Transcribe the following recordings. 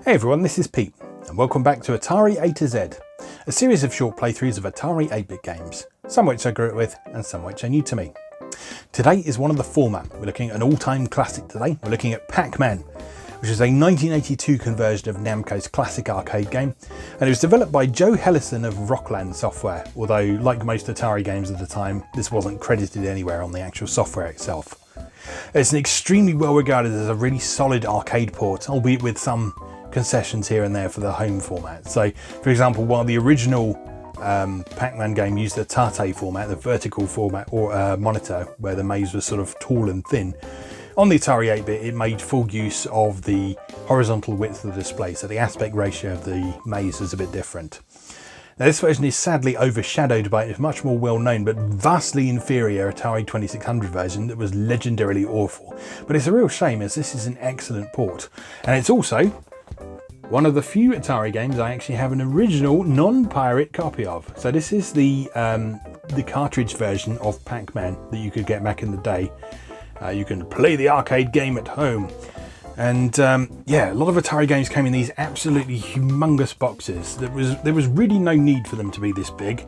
Hey everyone, this is Pete, and welcome back to Atari A to Z, a series of short playthroughs of Atari 8-bit games, some which I grew up with and some which are new to me. Today is one of the former. We're looking at an all-time classic today. We're looking at Pac-Man, which is a 1982 conversion of Namco's classic arcade game, and it was developed by Joe Hellison of Rockland Software, although like most Atari games at the time, this wasn't credited anywhere on the actual software itself. It's an extremely well regarded as a really solid arcade port, albeit with some concessions here and there for the home format. So for example, while the original Pac-Man game used the Atari A format, the vertical format or monitor where the maze was sort of tall and thin, on the Atari 8-bit it made full use of the horizontal width of the display, so the aspect ratio of the maze is a bit different. Now this version is sadly overshadowed by a much more well-known but vastly inferior Atari 2600 version that was legendarily awful, but it's a real shame as this is an excellent port, and it's also one of the few Atari games I actually have an original non-pirate copy of. So this is the cartridge version of Pac-Man that you could get back in the day. You can play the arcade game at home. And yeah, a lot of Atari games came in these absolutely humongous boxes. There was really no need for them to be this big.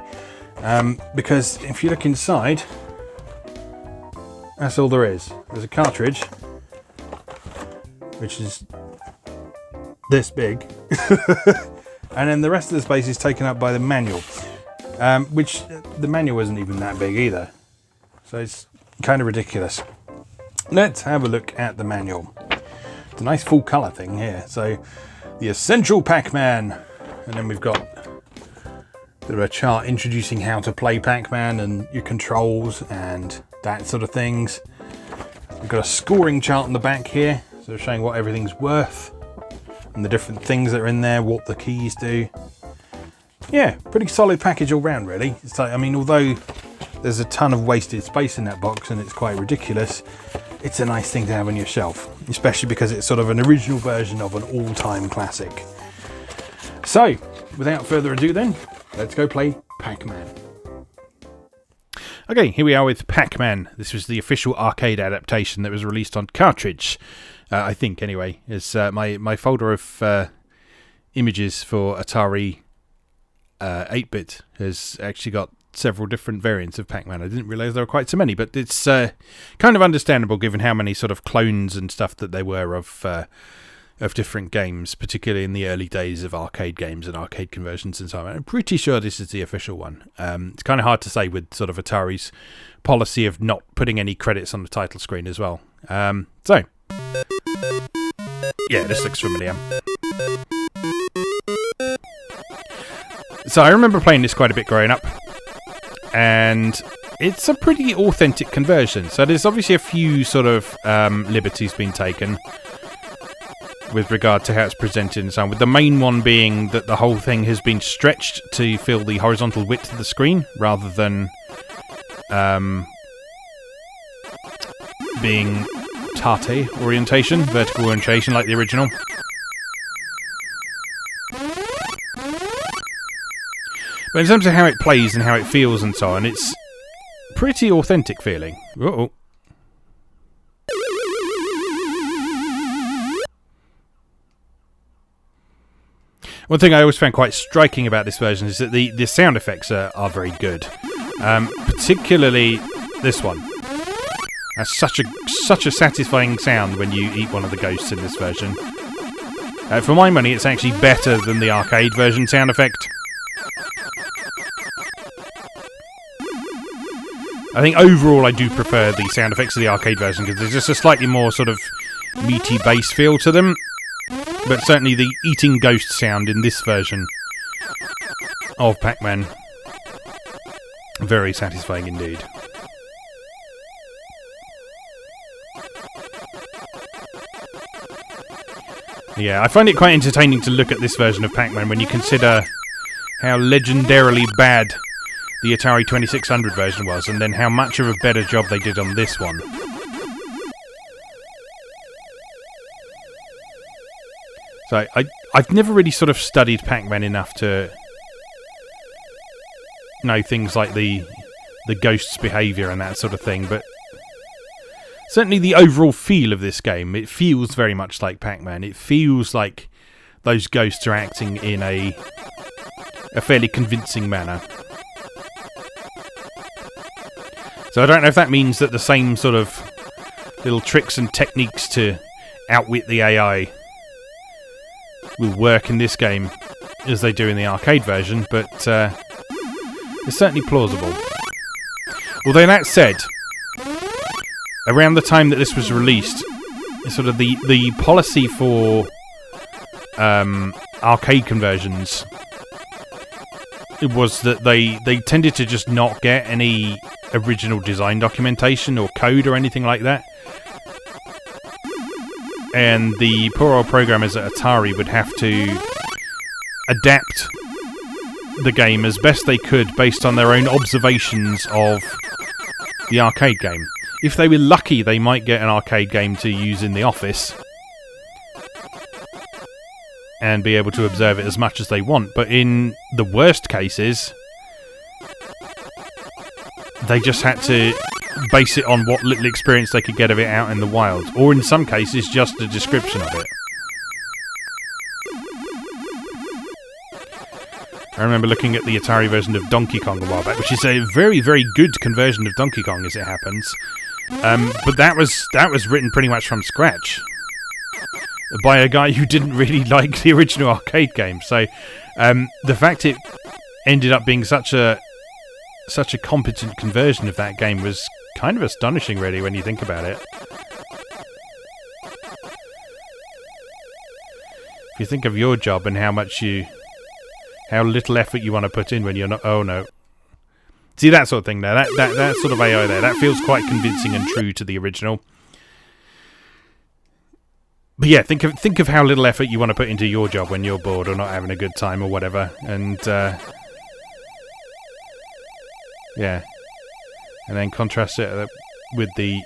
Because if you look inside, that's all there is. There's a cartridge, which is this big, and then the rest of the space is taken up by the manual, which the manual isn't even that big either, so it's kind of ridiculous. Let's have a look at the manual. It's a nice full color thing here. So the essential Pac-Man, and then we've got a bit of a chart introducing how to play Pac-Man and your controls and that sort of things. We've got a scoring chart on the back here, so showing what everything's worth and the different things that are in there, what the keys do. Yeah, pretty solid package all round really. So I mean, although there's a ton of wasted space in that box and it's quite ridiculous, it's a nice thing to have on your shelf, especially because it's sort of an original version of an all-time classic. So without further ado then, let's go play Pac-Man. Okay, here we are with Pac-Man. This was the official arcade adaptation that was released on cartridge. I think, anyway. It's my folder of images for Atari 8-bit has actually got several different variants of Pac-Man. I didn't realise there were quite so many, but it's kind of understandable given how many sort of clones and stuff that there were of different games, particularly in the early days of arcade games and arcade conversions and so on. I'm pretty sure this is the official one. It's kind of hard to say with sort of Atari's policy of not putting any credits on the title screen as well. So yeah, this looks familiar. So I remember playing this quite a bit growing up, and it's a pretty authentic conversion. So there's obviously a few sort of liberties being taken with regard to how it's presented and so on, with the main one being that the whole thing has been stretched to fill the horizontal width of the screen rather than being tate orientation, vertical orientation like the original. But in terms of how it plays and how it feels and so on, it's pretty authentic feeling. Uh-oh. One thing I always found quite striking about this version is that the sound effects are very good. Particularly this one. Has such a satisfying sound when you eat one of the ghosts in this version. For my money, it's actually better than the arcade version sound effect. I think overall I do prefer the sound effects of the arcade version because there's just a slightly more sort of meaty bass feel to them. But certainly the eating ghost sound in this version of Pac-Man, very satisfying indeed. Yeah, I find it quite entertaining to look at this version of Pac-Man when you consider how legendarily bad the Atari 2600 version was, and then how much of a better job they did on this one. So I've never really sort of studied Pac-Man enough to know things like the ghost's behaviour and that sort of thing, but certainly the overall feel of this game, it feels very much like Pac-Man. It feels like those ghosts are acting in a fairly convincing manner. So I don't know if that means that the same sort of little tricks and techniques to outwit the AI will work in this game as they do in the arcade version, but it's certainly plausible. Although that said, around the time that this was released, sort of the policy for arcade conversions, it was that they tended to just not get any original design documentation or code or anything like that. And the poor old programmers at Atari would have to adapt the game as best they could based on their own observations of the arcade game. If they were lucky, they might get an arcade game to use in the office and be able to observe it as much as they want. But in the worst cases, they just had to base it on what little experience they could get of it out in the wild, or in some cases just a description of it. I remember looking at the Atari version of Donkey Kong a while back, which is a very, very good conversion of Donkey Kong as it happens. But that was written pretty much from scratch by a guy who didn't really like the original arcade game. So the fact it ended up being such a competent conversion of that game was kind of astonishing, really, when you think about it. If you think of your job and how little effort you want to put in when you're not... Oh, no. See, that sort of thing there. That sort of AI there. That feels quite convincing and true to the original. But yeah, think of how little effort you want to put into your job when you're bored or not having a good time or whatever. And, yeah. And then contrast it with the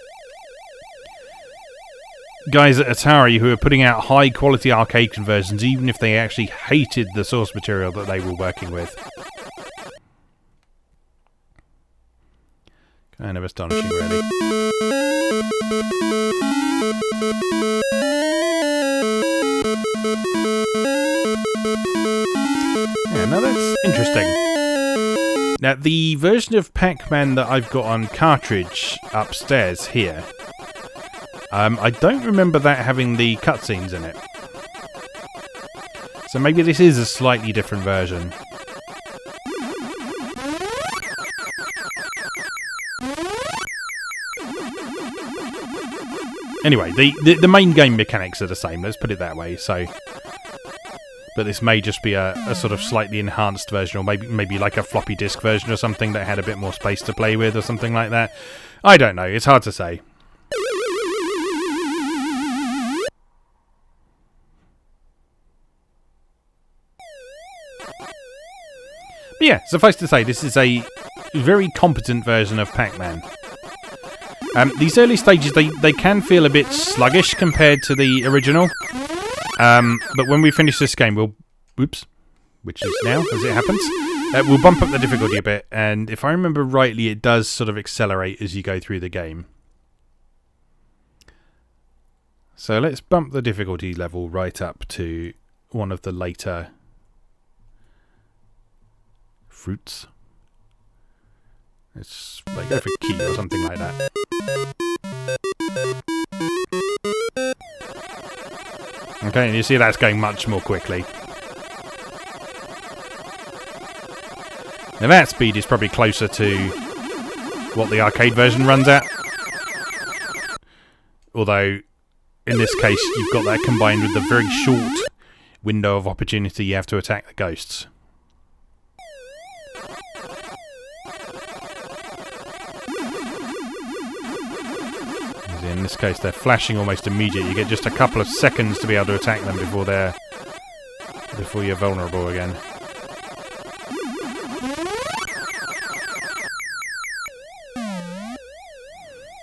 guys at Atari who are putting out high-quality arcade conversions even if they actually hated the source material that they were working with. Kind of astonishing, really. Yeah, now that's interesting. Now, the version of Pac-Man that I've got on cartridge upstairs here, I don't remember that having the cutscenes in it. So maybe this is a slightly different version. Anyway, the main game mechanics are the same, let's put it that way, so... But this may just be a sort of slightly enhanced version, or maybe like a floppy disk version or something that had a bit more space to play with or something like that. I don't know, it's hard to say. But yeah, suffice to say, this is a very competent version of Pac-Man. These early stages, they can feel a bit sluggish compared to the original. But when we finish this game, which is now, as it happens, we'll bump up the difficulty a bit, and if I remember rightly, it does sort of accelerate as you go through the game. So let's bump the difficulty level right up to one of the later fruits. Let's go for key or something like that. Okay, and you see that's going much more quickly. Now that speed is probably closer to what the arcade version runs at. Although, in this case, you've got that combined with the very short window of opportunity you have to attack the ghosts. In this case, they're flashing almost immediately. You get just a couple of seconds to be able to attack them before you're vulnerable again.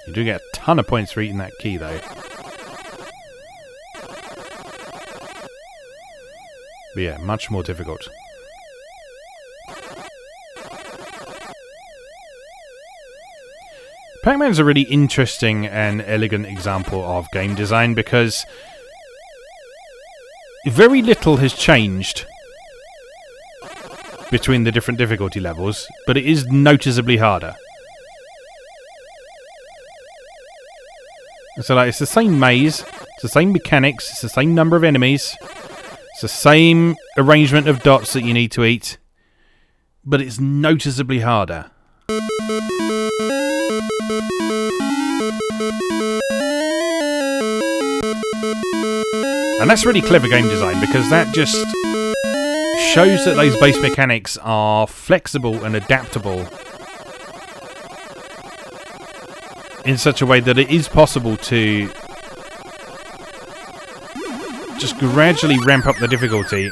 You do get a ton of points for eating that key, though. But yeah, much more difficult. Pac-Man's a really interesting and elegant example of game design because very little has changed between the different difficulty levels, but it is noticeably harder. So like, it's the same maze, it's the same mechanics, it's the same number of enemies, it's the same arrangement of dots that you need to eat, but it's noticeably harder. And that's really clever game design, because that just shows that those base mechanics are flexible and adaptable in such a way that it is possible to just gradually ramp up the difficulty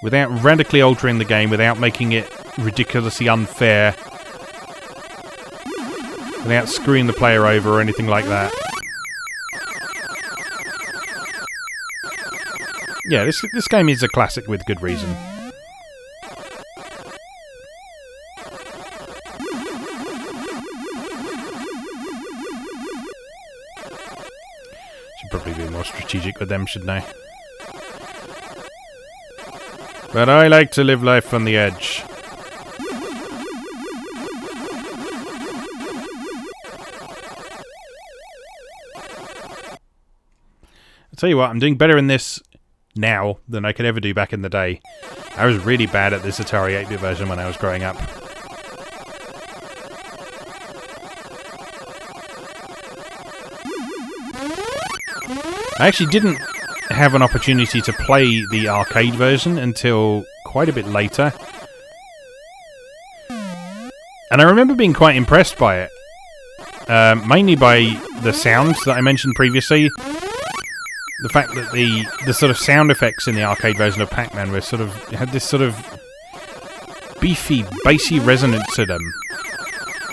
without radically altering the game, without making it ridiculously unfair, without screwing the player over or anything like that. Yeah, this game is a classic with good reason. Should probably be more strategic with them, shouldn't I? But I like to live life on the edge. I'll tell you what, I'm doing better in this now than I could ever do back in the day. I was really bad at this Atari 8-bit version when I was growing up. I actually didn't have an opportunity to play the arcade version until quite a bit later. And I remember being quite impressed by it. Mainly by the sounds that I mentioned previously. The fact that the sort of sound effects in the arcade version of Pac-Man were sort of had this sort of beefy, bassy resonance to them.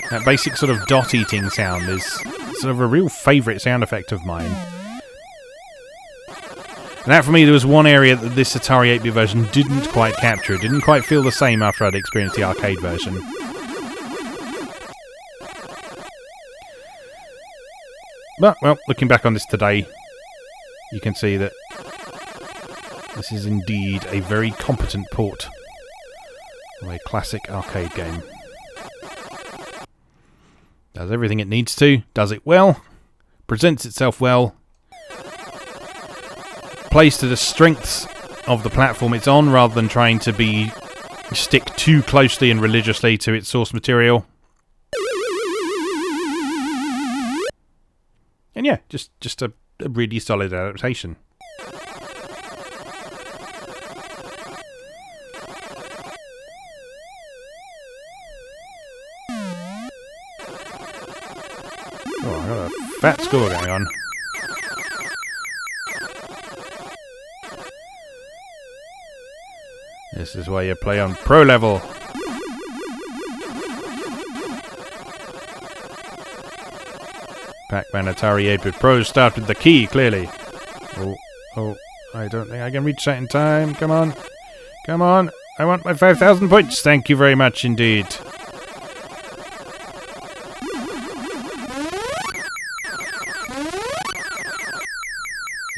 That basic sort of dot eating sound is sort of a real favourite sound effect of mine. And that, for me, there was one area that this Atari 8-bit version didn't quite capture. It didn't quite feel the same after I'd experienced the arcade version. But, well, looking back on this today, you can see that this is indeed a very competent port of a classic arcade game. Does everything it needs to, does it well, presents itself well, plays to the strengths of the platform it's on rather than trying to stick too closely and religiously to its source material. And yeah, just a really solid adaptation. Oh, I got a fat score going on. This is why you play on pro level. Pac-Man Atari 8-bit Pro start with the key, clearly. Oh, I don't think I can reach that in time. Come on. Come on. I want my 5,000 points. Thank you very much indeed.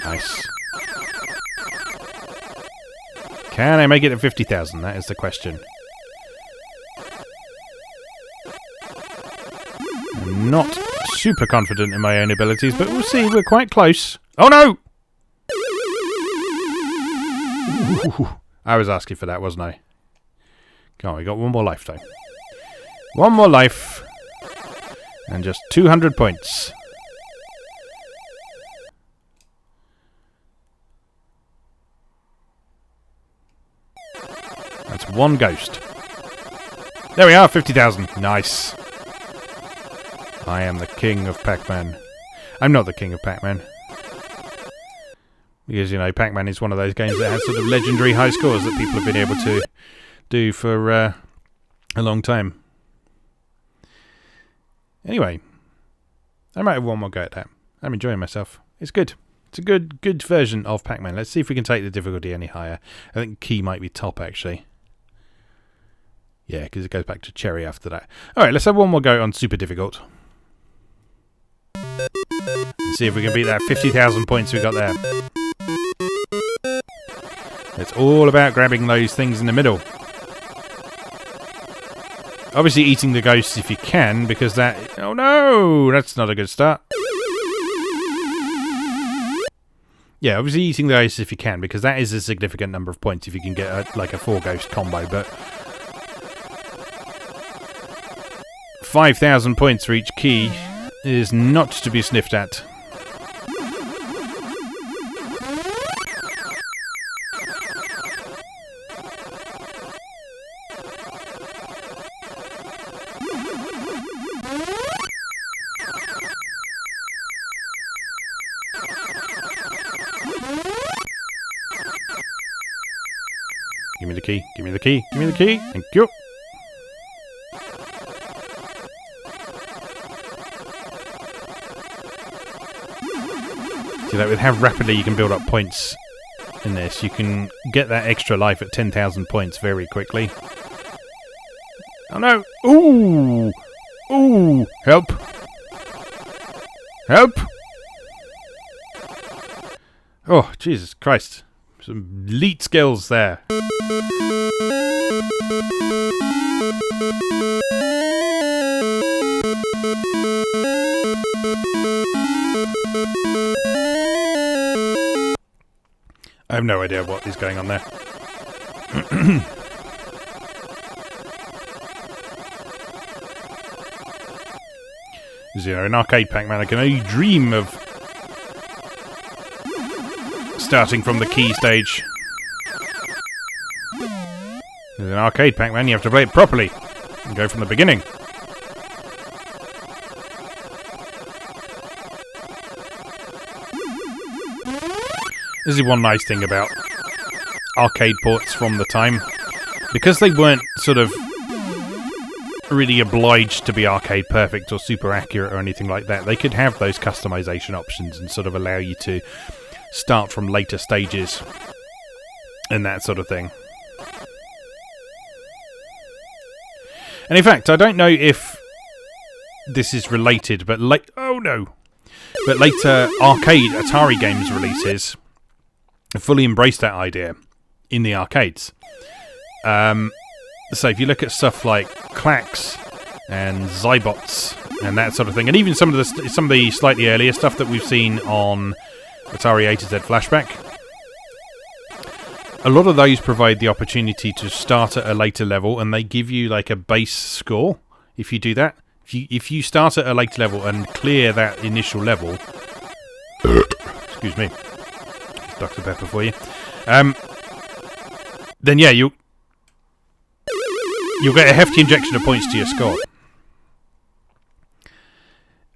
Nice. Can I make it to 50,000? That is the question. I'm not super confident in my own abilities, but we'll see. We're quite close. Oh no! Ooh, I was asking for that, wasn't I? Come on, we got one more life though. One more life. And just 200 points. That's one ghost. There we are, 50,000. Nice. I am the king of Pac-Man. I'm not the king of Pac-Man. Because, you know, Pac-Man is one of those games that has sort of legendary high scores that people have been able to do for a long time. Anyway, I might have one more go at that. I'm enjoying myself. It's good. It's a good version of Pac-Man. Let's see if we can take the difficulty any higher. I think key might be top, actually. Yeah, because it goes back to cherry after that. Alright, let's have one more go on super difficult. See if we can beat that 50,000 points we got there. It's all about grabbing those things in the middle. Obviously eating the ghosts if you can, because that... Oh no! That's not a good start. Yeah, obviously eating the ghosts if you can, because that is a significant number of points if you can get like a 4 ghost combo, but... 5,000 points for each key is not to be sniffed at. Give me the key, give me the key, give me the key, thank you. See that with how rapidly you can build up points in this, you can get that extra life at 10,000 points very quickly. Oh no! Ooh! Ooh! Help! Help! Oh, Jesus Christ. Some elite skills there. I have no idea what is going on there. You know, in Arcade Pac-Man, I can only dream of starting from the key stage. In Arcade Pac-Man, you have to play it properly and go from the beginning. This is one nice thing about arcade ports from the time. Because they weren't sort of really obliged to be arcade perfect or super accurate or anything like that, they could have those customization options and sort of allow you to start from later stages and that sort of thing. And in fact, I don't know if this is related, but later arcade Atari games releases fully embraced that idea in the arcades. So if you look at stuff like Clacks and Zybots and that sort of thing, and even some of the slightly earlier stuff that we've seen on Atari A to Z Flashback, a lot of those provide the opportunity to start at a later level, and they give you like a base score if you do that. If you start at a later level and clear that initial level, excuse me, Dr. Pepper for you. Then yeah, you'll get a hefty injection of points to your score.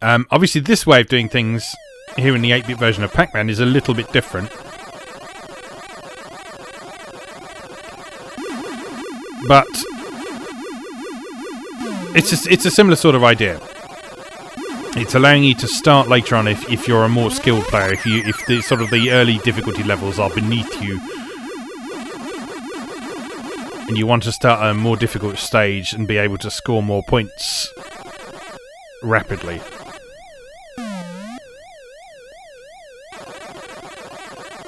Obviously, this way of doing things here in the 8-bit version of Pac-Man is a little bit different. But it's a similar sort of idea. It's allowing you to start later on if you're a more skilled player, if the sort of the early difficulty levels are beneath you, and you want to start at a more difficult stage and be able to score more points rapidly.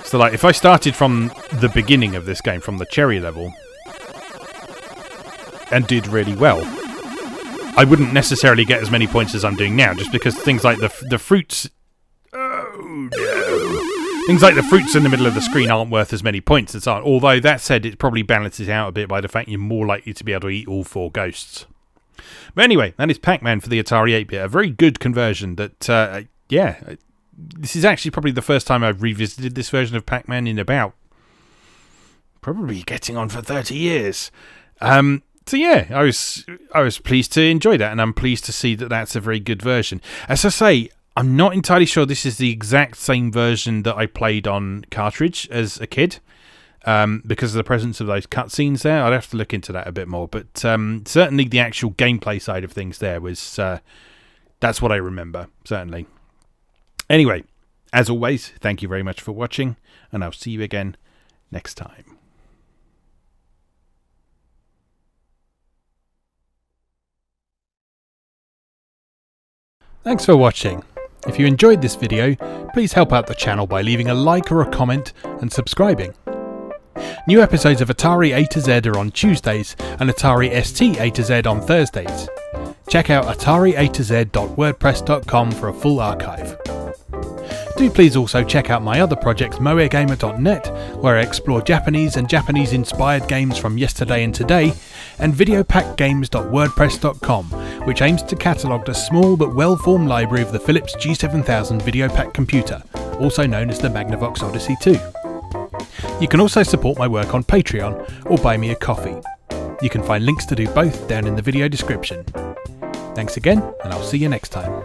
So like if I started from the beginning of this game, from the cherry level, and did really well, I wouldn't necessarily get as many points as I'm doing now, just because things like the fruits... Oh, no. Things like the fruits in the middle of the screen aren't worth as many points as aren't. Although, that said, it probably balances out a bit by the fact you're more likely to be able to eat all 4 ghosts. But anyway, that is Pac-Man for the Atari 8-bit. A very good conversion that, yeah, this is actually probably the first time I've revisited this version of Pac-Man in about... probably getting on for 30 years. So yeah, I was pleased to enjoy that, and I'm pleased to see that that's a very good version. As I say, I'm not entirely sure this is the exact same version that I played on cartridge as a kid, because of the presence of those cutscenes there. I'd have to look into that a bit more, but certainly the actual gameplay side of things there was that's what I remember, certainly. Anyway, as always, thank you very much for watching, and I'll see you again next time. Thanks for watching. If you enjoyed this video, please help out the channel by leaving a like or a comment and subscribing. New episodes of Atari A to Z are on Tuesdays and Atari ST A to Z on Thursdays. Check out atariatoz.wordpress.com for a full archive. Do please also check out my other projects moegamer.net, where I explore Japanese and Japanese-inspired games from yesterday and today, and videopackgames.wordpress.com, which aims to catalogue a small but well-formed library of the Philips G7000 VideoPack computer, also known as the Magnavox Odyssey 2. You can also support my work on Patreon or buy me a coffee. You can find links to do both down in the video description. Thanks again, and I'll see you next time.